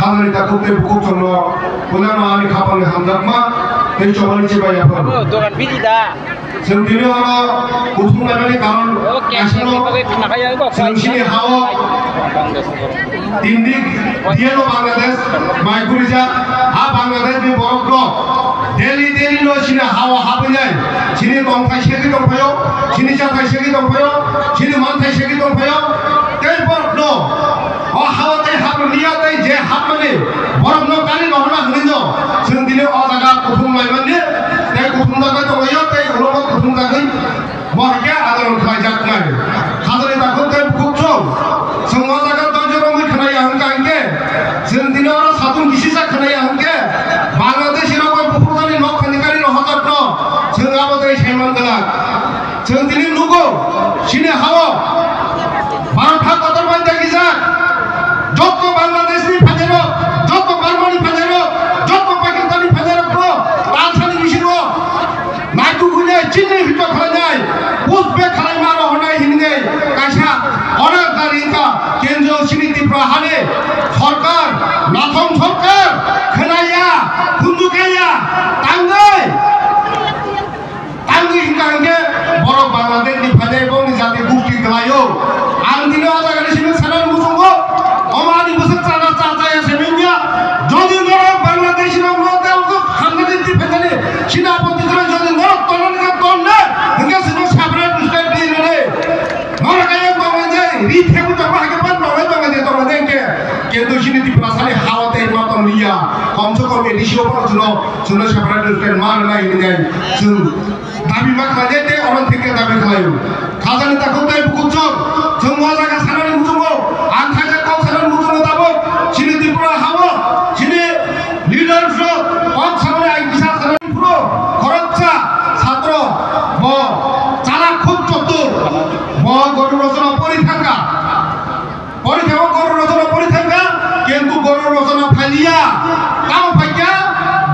खामानि दाखौते बुकुक जोंनो बुलानो आनि खामानि हामजाकमा दै चमानि चिबाय आफोर दोकान बिदि दा जों दिनै हरो बुथुमलायनायनि कारन गासिनो जोंसिनि हावा दिनदिक दियानो बांलादेश माइगुरिजा हा बांलादेश नि बरफनो डेली डेली नो सिने हावा हाबैनाय सिनि दंफाय सेगि दंफायो सिनि जाथाय सेगि दंफायो सिनि मानथाय सेगि दंफायो दै बरफनो अ हावा दै हाबनिया दै जे हाबमाने बरफनो कानि नहना हनिनो जों दिनै अ जागा बुथुमलायनायनि दै बुथुमलायनाय दंयो दै उलम बुथुमलायनाय महके आदर खायजाकनाय हाजरे दाखौ दै बुकुकजों जों अ जागा दजरो मै खोनाया हनकांगे जों दिनै अ सातुन गिसिसा खोनाया हनके बांलादेश राव बुफुरजानि न खानिकारि न हजारनो जों आबोदै सायमान गला जों दिनै नुगौ सिने हावा भारत कतर बायदा गिजा যত বাংলাদেশি ফাজেরো যত বার্মানি ফাজেরো যত পাকিস্তানি ফাজেরো কো রাজধানী মিশিরো নাইটু গুলে চিনি হিট খানাই উজবে খানাই মারো হনাই হিনগে কাশা অনেক দারিকা কেন্দ্রীয় সমিতি প্রহারে সরকার নাথম সরকার খানাইয়া খুন্দুকাইয়া টাঙ্গাই টাঙ্গি হিনগে বড় বাংলাদেশি ফাজে এবং জাতি গোষ্ঠী গলায়ো আন দিনে আজাগানি সিনে সানার মুসঙ্গো हमारी मुझे चारा चाहता है सेमिंगा जो दिन नरक बांग्लादेश में मरते हैं उनको हमने दिल्ली भेजने चीना पति तरह जो दिन नरक तोड़ने का तोड़ने इनके सिर्फ साबरे स्टेट दी ने नरक ये बांग्लादेश रीत है कुछ बाहर के बाद बांग्लादेश के केंद्र चीनी ती प्रसारी हावत है माता मिया कम से कम एडिशियो पर सुनो साबरे स्टेट मान ना इन्हें सुन दाबी mak raja te orang tiket dabi kelayu khazani takutay bukucok semua jaga sanari mutungo angkaja kau sanari mutungo tabo sini tipura hawa sini leadership kau sanari aing bisa sanari puro korotcha satro bo chala khub chotur bo goru rojana porithanga goru rojana porithanga kintu goru rojana phailia kam phaiya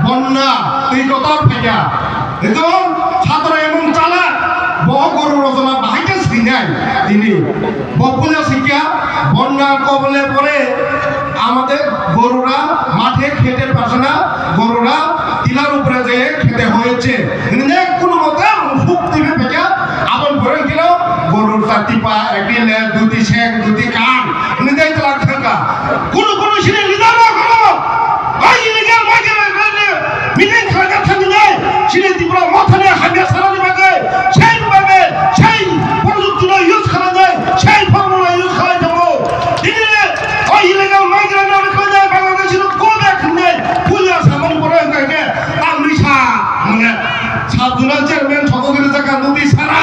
bonna tui kotor phaiya itu ছাত্র এবং চালা বহু গরু রচনা বাহাইকে Sinai তিনি বপুলা শিক্ষা বন্যার কবলে পড়ে আমাদের গরুরা মাঠে খেতে পারছে না গরুরা টিলার উপরে যেয়ে খেতে হয়েছে কোনো মতে মুখ দিবে ফেঁকা আপন ভরে গেল গরুর চারটি পা একটি লেজ দুটি শেখ দুটি কান নিজেই তো লাগছে না কোনো সিনে লিদার না করো ওই ইলিগাল মাইকেল মিটিং খেলা থাকি নাই সিনে ত্রিপুরা মাথানে হাবিয়া সারানি বাগে সেই প্রযুক্তি ইউজ করা যায় সেই ফর্মুলা ইউজ করা যাবো দিনে ওই ইলিগাল মাইগ্রেন্ট করা যায় বাংলাদেশের কোবে খুনে পুলিশ সামনে পড়ে থাকে তামরিসা মানে সাবজুনা চেয়ারম্যান সকলের জায়গা নদী সারা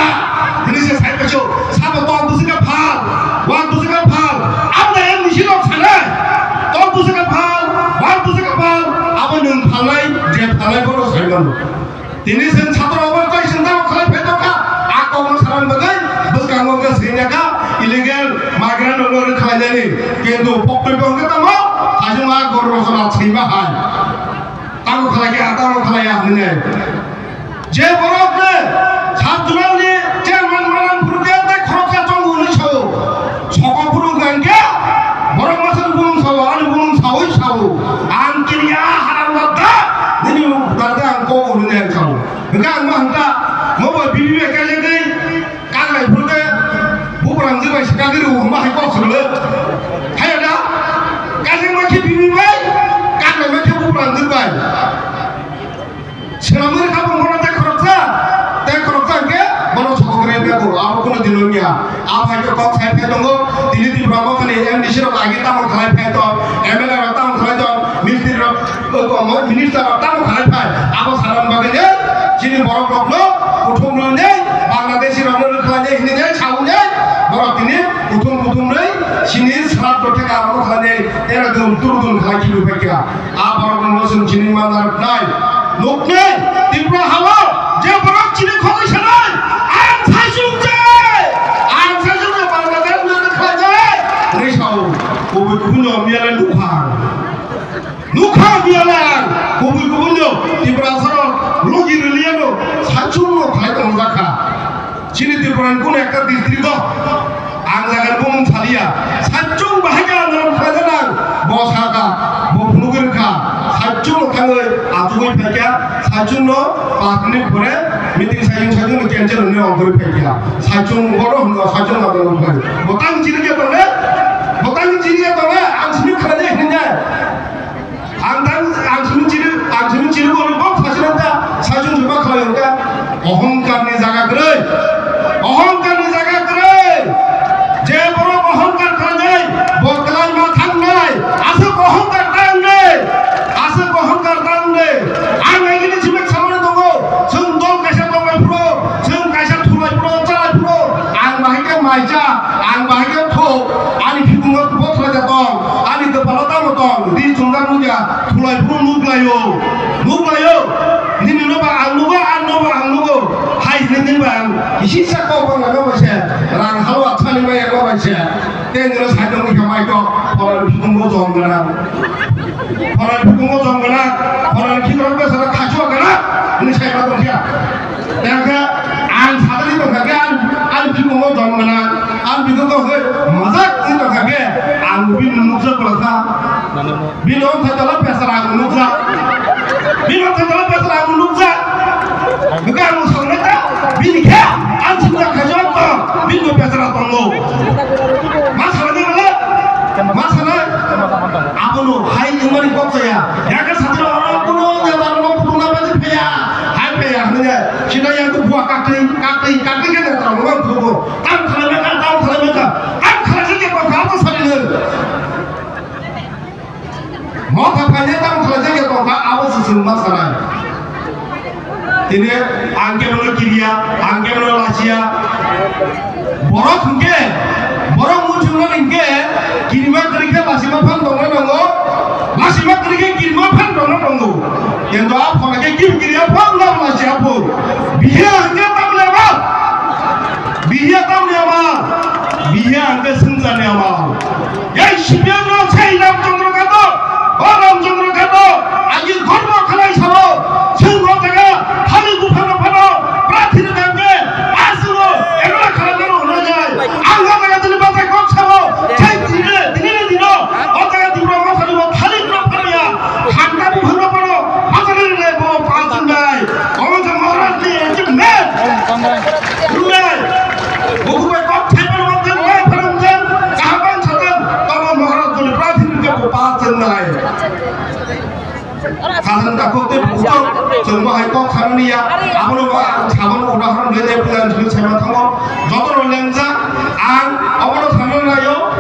জিনিসে সাইকেছো সাব তো দুসিকা ভাল ওয়ান দুসিকা ভাল আমরা এর মিশিল ছাড়া তো দুসিকা ভাল ওয়ান দুসিকা ভাল আবার নন ভালাই যে ভালাই বড় সাইলাম তিনি সেন ছাত্র অবস্থায় চিন্তা করে ফেতকা আক্রমণ সারান বাগাই বসকাঙ্গকে সেনাকা ইলিগাল মাইগ্রেন্ট ওরে খাইলেনি কিন্তু পক্ষে তামা হাজমা গর রচনা ছাইবা হয় তাও খালাকে আতাও খালায়া হনে যে বরফে ছাত্রলি চেয়ারম্যান মালান পুরকে দেখ খরচা চং উনিছো সকপুরু গানকে বড় মাসের গুণ সাও আন গুণ সাওই সাও আন কিরিয়া হারাম দাদা দিনি দাদা আঙ্কো উনি Sao Enggak mah mau bibi kaje dei kangai purke bukurang jibai sekali rumah kok sele hayo da kaje mah ki bibi bai kangai mah ki bukurang jibai selamur kamu mana tak kerja ke mana sokore bego apa kono dinomia apa ke kok saya pedongo dili di bramo kane MDC ro lagi tamu khalai peto MLA ro tamu khalai to ministry ro minister ro tamu khalai pai apa saran bagane যিনি বড় রত্ন প্রথম নেই বাংলাদেশি রত্ন খালাজে হিনে নেই ছাউ নেই বড় তিনি প্রথম নেই চিনির সাত থেকে আরম্ভ খালাজে এরা দুর্গুণ খালা কি রূপেকা আ বড় নসুন চিনি মানার নাই লোক নেই ত্রিপুরা হাওয়া যে বড় চিনি খবর নাই আর ছাইসুংছে বাংলাদেশ না খালাজে রেসাও কবি কুনো মিয়ালে 누카 미안한 고불고분요 디브라서로 로기 릴리아노 사춘로 가이도 온다카 지니 디브란 군 একটা 디스트리ক্ট আংলাগার বোম ছালিয়া সাচুং বাহাগা নাম খাজানা ব 사가 뭐 부누그르카 사중 탕을 아두고 패기야 사중로 바트니 보래 미팅 사중 깬저는 엉거리 패기야 사중 뭐로 한거 사중 가는 거 뭐땅 지르게 떠네 뭐땅 지르게 떠네 안심이 가네 했냐 안심이 지르고 뭐 사실은다 사중 좀 막하려니까 어흥간의 자가 그래 어흥간의 자가 그래 제 보러 어흥간 그러냐 뭐 그날 막 당나이 아서 어흥간 당네 아서 어흥간 당네 안에기는 집에 가만히 두고 성도 가셔 동을 풀어 성 가셔 투라이 풀어 짜라이 풀어 안마이게 마이자 안마이게 토 아니 피군 것도 못 하자던 아니 그 바로 따로던 네 중간 누가 투라이 풀어 누가요 니는 너가 안 누고 하이 있는 방 시작 거방 나가 보세 랑 하루아 차는 거야 거 보세 땡으로 사정이 겸하이고 버를 피군 거 좋은 거나 버를 피군 거 좋은 거나 버를 피군 거서 가져와 가라 이 차이가 뭐야 내가 안 사들이 거 가게 안 피군 거 좋은 거나 안 피군 거 맞아 이거 가게 안 비는 누서 그렇다 비는 타달라 패서라고 누서 비는 타달라 패서라고 누서 그거 안 무서운다 비니게 안 친다 가져왔다 비는 패서라고 너 마사라니 그래 마사라 아버노 하이 인간이 꼽서야 약간 사들어 아버노 내가 너 부동나 빠질 패야 할 패야 하느냐 지나야 그 부하 깍두기 내더라 그만 그러고 다음 사람이 안 가라지게 뭐 가고 소리는 뭐 답하냐 다음 가라지게 또 아버지 지금 마사라 ini angkemen kiriya angkemen lasia borok hingge borok muncul hingge kirima kerja masima pan dongo masima kerja kirima pan dongo yang doa pokoknya kiriya pan lah lasia pun biaya hingge tam lama biaya hingge senjata lama yang siapa lo saya dalam jangkau kado orang jangkau kado angin korban kalai sabo semua jaga 가는 다코때 부터 정부할 거 가느냐 아무로가 자본 오라하는 내내 부담 그 잘못하고 저도 랭자 안 아무로 사느나요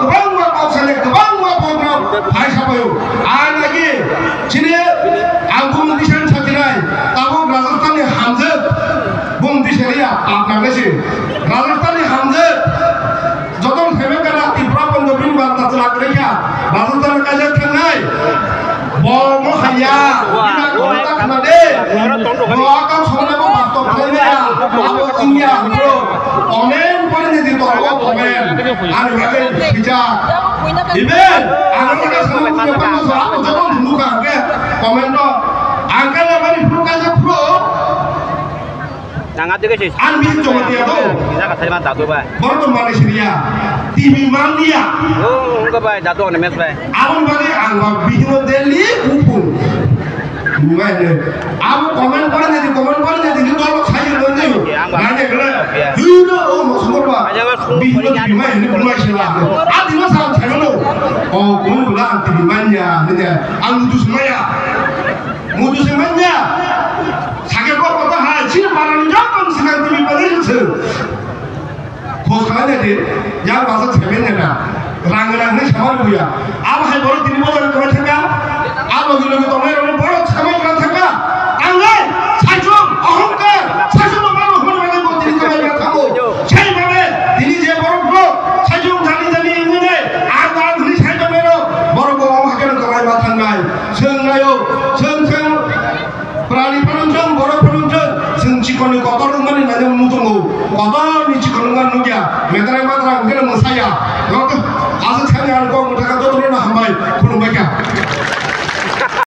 그방과 pausan에 그방과 보고 발사봐요 안하기 지네 안군 디션 찾기나이 따고 라자스탄의 함즈 봉 디션이야 앞나가시 라자스탄의 함즈 저도 새벽가라 이브라본 도빈 받다 들어가니까 라자스탄까지 탔나이 뭐 하냐 이나 거기다 그만해 뭐 아까 손에고 맞도 팔려야 아무 중이야 그리고 오멘 버리는 데도 알고 오멘 아니 왜 기자 이벤 아무나 사는 거 빨라서 아무 저건 누가 한게 오멘도 안 가려면 프로까지 프로 Nangat juga sih. Anbis cuma dia tuh. Kita kasih mantap tuh, Pak. Baru tuh Malaysia. TV Malaysia. Oh, enggak, Pak. Jatuh nih, Mas, Pak. Abang bagi anggap bikin Delhi upung. Bukan deh. Abang komen jadi itu kalau saya nanya. Nanya kena. Ini oh maksudnya apa? Bikin ini Malaysia. Adi masa saya lo. Oh, kamu bilang TV Malaysia. Anggutu semaya. Mutu semaya. 자기 것보다 하지 말하는 조금 생각들이 빠져서 고상한데 야 와서 재밌네나 랑랑한 사람을 보야 아마 할 버릇 들이 뭐라는 거 같은가 아마 그러는 거 동네로 버릇 사람 같은가 안가 사중 어흥가 사중만 바로 흐르는 거 들이 거 같고 제일 밤에 니니 제 버릇으로 사중 달리 있는데 아가 그리 살면은 뭐라고 하게는 거 많이 맡았나 성나요 성성 berani penunjuk, borok penunjuk, sengcikono kotor dengan nanya menutunggu, kotor ni cikono dengan nugia, meterang mungkin saya, kalau tu asal saya orang kau mutaka tu turun hambai, kurung baca.